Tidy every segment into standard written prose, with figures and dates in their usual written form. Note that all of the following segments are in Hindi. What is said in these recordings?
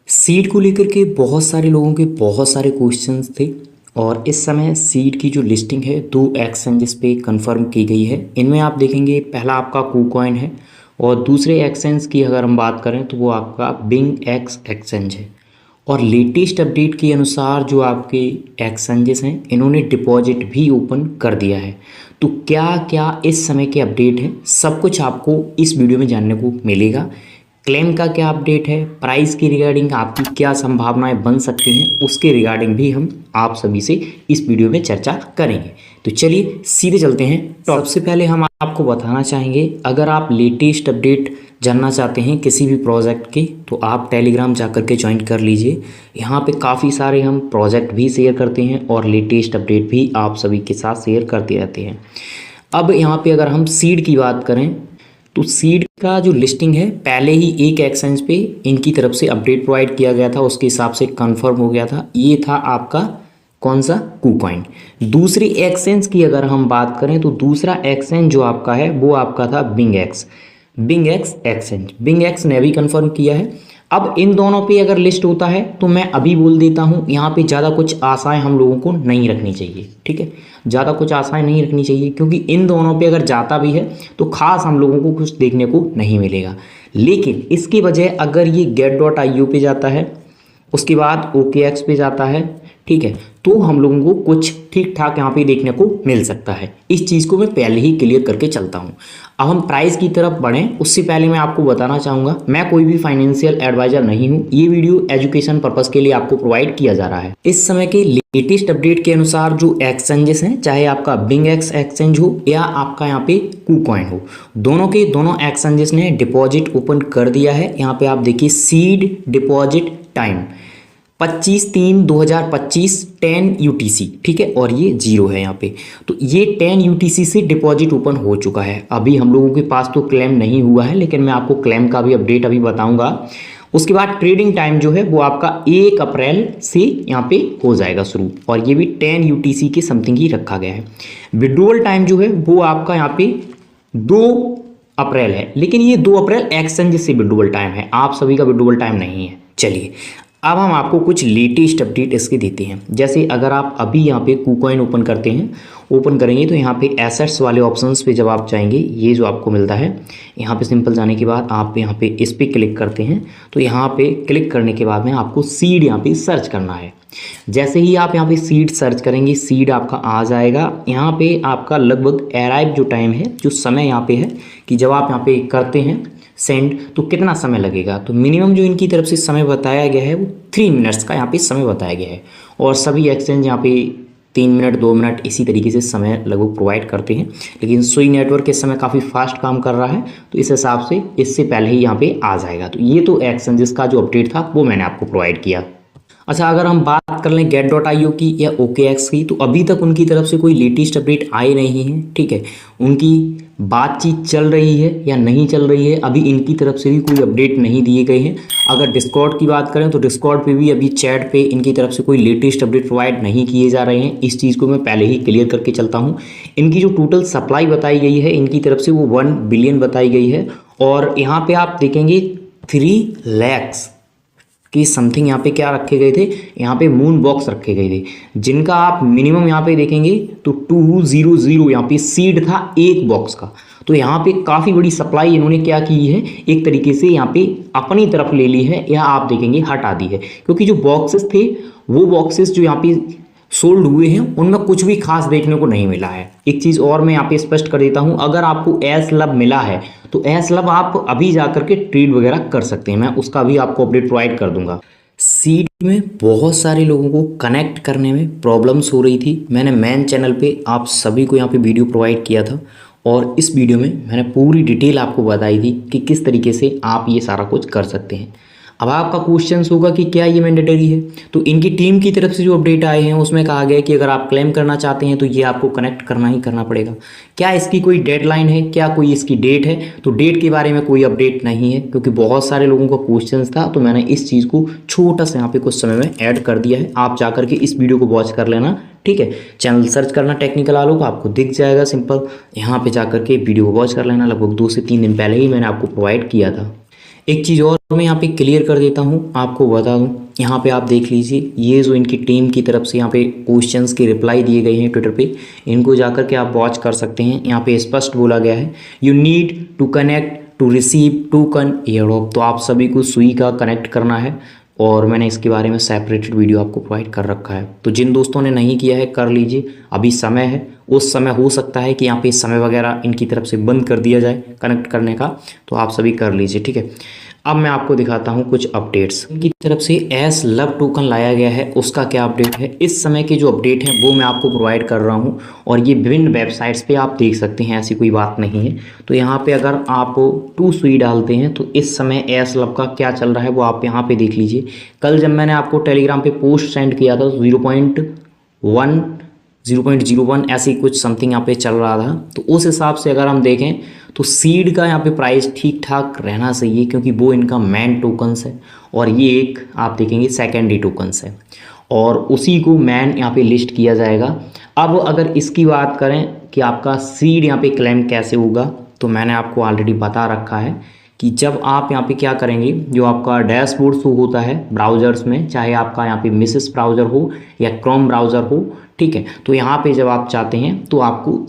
सीड को लेकर के बहुत सारे लोगों के बहुत सारे क्वेश्चंस थे और इस समय सीड की जो लिस्टिंग है 2 एक्सचेंजेस पे कंफर्म की गई है। इनमें आप देखेंगे पहला आपका KuCoin है और दूसरे एक्सचेंज की अगर हम बात करें तो वो आपका BingX एक्सचेंज है। और लेटेस्ट अपडेट के अनुसार जो आपके एक्सचेंजेस हैं इन्होंने डिपॉजिट भी ओपन कर दिया है। तो क्या क्या इस समय के अपडेट है सब कुछ आपको इस वीडियो में जानने को मिलेगा। क्लेम का क्या अपडेट है, प्राइस के रिगार्डिंग आपकी क्या संभावनाएं बन सकती हैं, उसके रिगार्डिंग भी हम आप सभी से इस वीडियो में चर्चा करेंगे। तो चलिए सीधे चलते हैं। सबसे पहले हम आपको बताना चाहेंगे अगर आप लेटेस्ट अपडेट जानना चाहते हैं किसी भी प्रोजेक्ट के तो आप टेलीग्राम जाकर के ज्वाइन कर लीजिए। यहाँ पे काफ़ी सारे हम प्रोजेक्ट भी शेयर करते हैं और लेटेस्ट अपडेट भी आप सभी के साथ शेयर करते रहते हैं। अब यहाँ पे अगर हम सीड की बात करें तो सीड का जो लिस्टिंग है पहले ही एक एक्सचेंज पे इनकी तरफ से अपडेट प्रोवाइड किया गया था, उसके हिसाब से कंफर्म हो गया था। ये था आपका कौन सा KuCoin। दूसरी एक्सचेंज की अगर हम बात करें तो दूसरा एक्सचेंज जो आपका है वो आपका था BingX एक्सचेंज। BingX ने भी कंफर्म किया है। अब इन दोनों पे अगर लिस्ट होता है तो मैं अभी बोल देता हूँ, यहाँ पे ज़्यादा कुछ आशाएं हम लोगों को नहीं रखनी चाहिए। ठीक है, ज़्यादा कुछ आशाएं नहीं रखनी चाहिए क्योंकि इन दोनों पे अगर जाता भी है तो खास हम लोगों को कुछ देखने को नहीं मिलेगा। लेकिन इसकी वजह अगर ये get.io पे जाता है, उसके बाद OKX पे जाता है, ठीक है, तो हम लोगों को कुछ ठीक ठाक यहाँ पे देखने को मिल सकता है। इस चीज़ को मैं पहले ही क्लियर करके चलता हूँ। अब हम प्राइस की तरफ बढ़ें उससे पहले मैं आपको बताना चाहूँगा मैं कोई भी फाइनेंशियल एडवाइजर नहीं हूँ। ये वीडियो एजुकेशन पर्पज़ के लिए आपको प्रोवाइड किया जा रहा है। इस समय के लेटेस्ट अपडेट के अनुसार जो एक्सचेंजेस हैं, चाहे आपका BingX एक्सचेंज हो या आपका यहाँ पे KuCoin हो, दोनों के दोनों एक्सचेंजेस ने डिपॉजिट ओपन कर दिया है। यहाँ पे आप देखिए सीड डिपॉजिट टाइम 25/3/2025 10 UTC, ठीक है, और ये 0 है यहाँ पे। तो ये 10 UTC से डिपॉजिट ओपन हो चुका है। अभी हम लोगों के पास तो क्लेम नहीं हुआ है लेकिन मैं आपको क्लेम का भी अपडेट अभी बताऊंगा। उसके बाद ट्रेडिंग टाइम जो है वो आपका 1 अप्रैल से यहाँ पे हो जाएगा शुरू और ये भी 10 UTC के समथिंग ही रखा गया है। विड्रॉल टाइम जो है वो आपका यहाँ पे 2 अप्रैल है, लेकिन ये 2 अप्रैल एक्सचेंज से विड्रॉल टाइम है, आप सभी का विड्रॉल टाइम नहीं है। चलिए अब हम आपको कुछ लेटेस्ट अपडेट इसके देते हैं। जैसे अगर आप अभी यहाँ पे KuCoin ओपन करते हैं, ओपन करेंगे तो यहाँ पे एसेट्स वाले ऑप्शंस पे जब आप जाएंगे ये जो आपको मिलता है, यहाँ पे सिंपल जाने के बाद आप यहाँ पे इस पे क्लिक करते हैं तो यहाँ पे क्लिक करने के बाद में आपको सीड यहाँ पे सर्च करना है। जैसे ही आप यहाँ पे सीड सर्च करेंगे सीड आपका आ जाएगा। यहाँ पे आपका लगभग अराइव जो टाइम है, जो समय यहाँ पे है कि जब आप यहाँ पे करते हैं सेंड तो कितना समय लगेगा, तो मिनिमम जो इनकी तरफ से समय बताया गया है वो 3 मिनट्स का यहाँ पे समय बताया गया है। और सभी एक्सचेंज यहाँ पे 3 मिनट 2 मिनट इसी तरीके से समय लगभग प्रोवाइड करते हैं, लेकिन सुई नेटवर्क इस समय काफ़ी फास्ट काम कर रहा है तो इस हिसाब से इससे पहले ही यहाँ पे आ जाएगा। तो ये तो एक्सचेंजेस का जो अपडेट था वो मैंने आपको प्रोवाइड किया। अच्छा, अगर हम बात कर लें get.io की या OKX की तो अभी तक उनकी तरफ से कोई लेटेस्ट अपडेट आए नहीं है। ठीक है, उनकी बातचीत चल रही है या नहीं चल रही है, अभी इनकी तरफ से भी कोई अपडेट नहीं दिए गए हैं। अगर डिस्कॉर्ड की बात करें तो डिस्कॉर्ड पे भी अभी चैट पे इनकी तरफ से कोई लेटेस्ट अपडेट प्रोवाइड नहीं किए जा रहे हैं। इस चीज़ को मैं पहले ही क्लियर करके चलता हूँ। इनकी जो टोटल सप्लाई बताई गई है इनकी तरफ से वो 1 बिलियन बताई गई है और यहाँ पे आप देखेंगे 3 लाख कि समथिंग यहाँ पे क्या रखे गए थे, यहाँ पे मून बॉक्स रखे गए थे जिनका आप मिनिमम यहाँ पे देखेंगे तो 200 यहाँ पे सीड था एक बॉक्स का। तो यहाँ पे काफ़ी बड़ी सप्लाई इन्होंने क्या की है, एक तरीके से यहाँ पे अपनी तरफ ले ली है या आप देखेंगे हटा दी है, क्योंकि जो बॉक्सेस थे वो बॉक्सेस जो यहाँ पे सोल्ड हुए हैं उनमें कुछ भी खास देखने को नहीं मिला है। एक चीज़ और मैं यहाँ पे स्पष्ट कर देता हूँ, अगर आपको एस लब मिला है तो एस लब आप अभी जा करके ट्रेड वगैरह कर सकते हैं, मैं उसका भी आपको अपडेट प्रोवाइड कर दूंगा। सीड में बहुत सारे लोगों को कनेक्ट करने में प्रॉब्लम्स हो रही थी। मैंने मेन चैनल पे आप सभी को यहाँ पे वीडियो प्रोवाइड किया था और इस वीडियो में मैंने पूरी डिटेल आपको बताई थी कि किस तरीके से आप ये सारा कुछ कर सकते हैं। अब आपका क्वेश्चन होगा कि क्या ये मैंडेटरी है, तो इनकी टीम की तरफ से जो अपडेट आए हैं उसमें कहा गया कि अगर आप क्लेम करना चाहते हैं तो ये आपको कनेक्ट करना ही करना पड़ेगा। क्या इसकी कोई डेडलाइन है, क्या कोई इसकी डेट है, तो डेट के बारे में कोई अपडेट नहीं है क्योंकि बहुत सारे लोगों का क्वेश्चन था, तो मैंने इस चीज़ को छोटा सा यहाँ पे कुछ समय में ऐड कर दिया है। आप जा करके इस वीडियो को वॉच कर लेना, ठीक है, चैनल सर्च करना टेक्निकल आलोक, आपको दिख जाएगा सिंपल, यहाँ पे जा करके वीडियो को वॉच कर लेना। लगभग 2 से 3 दिन पहले ही मैंने आपको प्रोवाइड किया था। एक चीज़ और मैं यहाँ पे क्लियर कर देता हूँ, आपको बता दूँ, यहाँ पे आप देख लीजिए, ये जो इनकी टीम की तरफ से यहाँ पे क्वेश्चंस के रिप्लाई दिए गए हैं ट्विटर पे, इनको जाकर के आप वॉच कर सकते हैं। यहाँ पे स्पष्ट बोला गया है, you need to connect to receive token airdrop. तो आप सभी को सुई का कनेक्ट करना है और मैंने इसके बारे में सेपरेटेड वीडियो आपको प्रोवाइड कर रखा है। तो जिन दोस्तों ने नहीं किया है कर लीजिए, अभी समय है। उस समय हो सकता है कि यहाँ पे समय वगैरह इनकी तरफ से बंद कर दिया जाए कनेक्ट करने का, तो आप सभी कर लीजिए, ठीक है। अब मैं आपको दिखाता हूँ कुछ अपडेट्स की तरफ से। एस लव टोकन लाया गया है, उसका क्या अपडेट है, इस समय के जो अपडेट हैं वो मैं आपको प्रोवाइड कर रहा हूँ और ये विभिन्न वेबसाइट्स पे आप देख सकते हैं, ऐसी कोई बात नहीं है। तो यहाँ पे अगर आप टू सुई डालते हैं तो इस समय एस लव का क्या चल रहा है वो आप यहाँ पे देख लीजिए। कल जब मैंने आपको टेलीग्राम पे पोस्ट सेंड किया था 0.01 ऐसी कुछ समथिंग यहाँ पे चल रहा था, तो उस हिसाब से अगर हम देखें तो सीड का यहाँ पे प्राइस ठीक ठाक रहना चाहिए, क्योंकि वो इनका मेन टोकन्स है और ये एक आप देखेंगे सेकेंडरी टोकन्स है और उसी को मेन यहाँ पे लिस्ट किया जाएगा। अब अगर इसकी बात करें कि आपका सीड यहाँ पे क्लेम कैसे होगा, तो मैंने आपको ऑलरेडी बता रखा है कि जब आप यहाँ पे क्या करेंगे, जो आपका डैशबोर्ड शो होता है ब्राउज़र्स में, चाहे आपका यहाँ पे मिसेस ब्राउज़र हो या क्रोम ब्राउज़र हो, ठीक है, तो यहाँ पे जब आप चाहते हैं तो आपको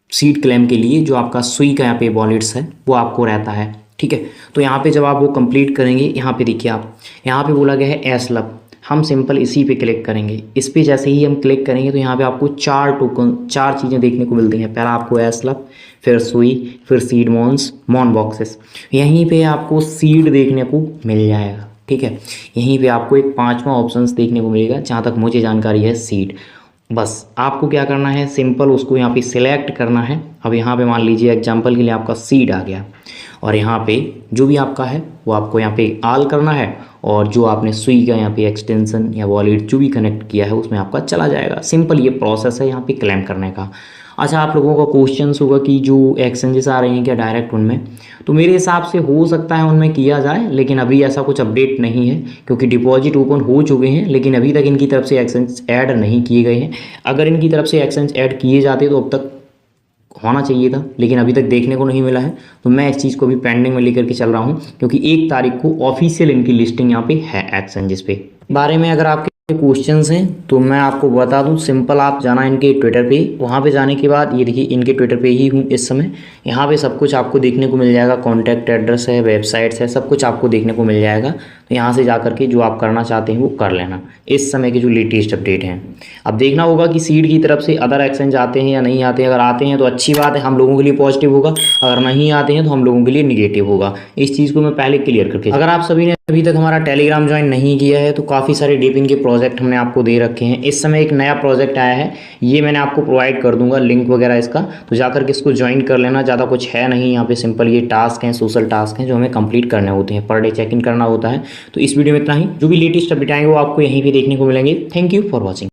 सीड क्लेम के लिए जो आपका सुई का यहाँ पे वॉलेट्स है वो आपको रहता है, ठीक है। तो यहाँ पे जब आप वो कंप्लीट करेंगे, यहाँ पे देखिए आप, यहाँ पे बोला गया है एस लव, हम सिंपल इसी पे क्लिक करेंगे। इस पे जैसे ही हम क्लिक करेंगे तो यहाँ पे आपको चार चीज़ें देखने को मिलती हैं। पहला आपको एस लव, फिर सुई, फिर सीड मॉन बॉक्सेस। यहीं पे आपको सीड देखने को मिल जाएगा, ठीक है। यहीं पे आपको एक 5वां ऑप्शन देखने को मिलेगा, जहाँ तक मुझे जानकारी है सीड। बस आपको क्या करना है, सिंपल उसको यहाँ पे सिलेक्ट करना है। अब यहाँ पे मान लीजिए एग्जांपल के लिए आपका सीड आ गया और यहाँ पे जो भी आपका है वो आपको यहाँ पे ऑल करना है और जो आपने सुई का यहाँ पे एक्सटेंशन या वॉलेट जो भी कनेक्ट किया है उसमें आपका चला जाएगा। सिंपल ये प्रोसेस है यहाँ पे क्लेम करने का। अच्छा, आप लोगों का क्वेश्चन होगा कि जो एक्सचेंजेस आ रही हैं क्या डायरेक्ट उनमें, तो मेरे हिसाब से हो सकता है उनमें किया जाए, लेकिन अभी ऐसा कुछ अपडेट नहीं है क्योंकि डिपॉजिट ओपन हो चुके हैं, लेकिन अभी तक इनकी तरफ से एक्सचेंज ऐड नहीं किए गए हैं। अगर इनकी तरफ से एक्सचेंज ऐड किए जाते तो अब तक होना चाहिए था, लेकिन अभी तक देखने को नहीं मिला है। तो मैं इस चीज़ को भी पेंडिंग में लेकर के चल रहा हूँ, क्योंकि 1 तारीख को ऑफिशियल इनकी लिस्टिंग यहाँ पे है एक्सचेंजेस पे। बारे में अगर आपके क्वेश्चंस हैं तो मैं आपको बता दूं, सिंपल आप जाना इनके ट्विटर पे, वहाँ पे जाने के बाद ये देखिए इनके ट्विटर पे ही हूँ इस समय। यहाँ पे सब कुछ आपको देखने को मिल जाएगा, कॉन्टैक्ट एड्रेस है, वेबसाइट्स है, सब कुछ आपको देखने को मिल जाएगा। तो यहाँ से जाकर के जो आप करना चाहते हैं वो कर लेना, इस समय के जो लेटेस्ट अपडेट हैं। अब देखना होगा कि सीड की तरफ से अदर एक्सचेंज आते हैं या नहीं आते हैं। अगर आते हैं तो अच्छी बात है, हम लोगों के लिए पॉजिटिव होगा, अगर नहीं आते हैं तो हम लोगों के लिए निगेटिव होगा। इस चीज़ को मैं पहले क्लियर करके, अगर आप सभी ने अभी तक हमारा टेलीग्राम ज्वाइन नहीं किया है तो काफ़ी सारे डीपिन के प्रोजेक्ट हमने आपको दे रखे हैं। इस समय एक नया प्रोजेक्ट आया है, ये मैंने आपको प्रोवाइड कर दूंगा लिंक वगैरह इसका, तो जाकर के इसको ज्वाइन कर लेना। ज़्यादा कुछ है नहीं यहाँ पे, सिंपल ये टास्क हैं, सोशल टास्क हैं जो हमें कंप्लीट करने होते हैं, पर डे चेक इन करना होता है। तो इस वीडियो में इतना ही, जो भी लेटेस्ट अपडेट आएंगे वो आपको यहीं पे देखने को मिलेंगे। Thank you for watching.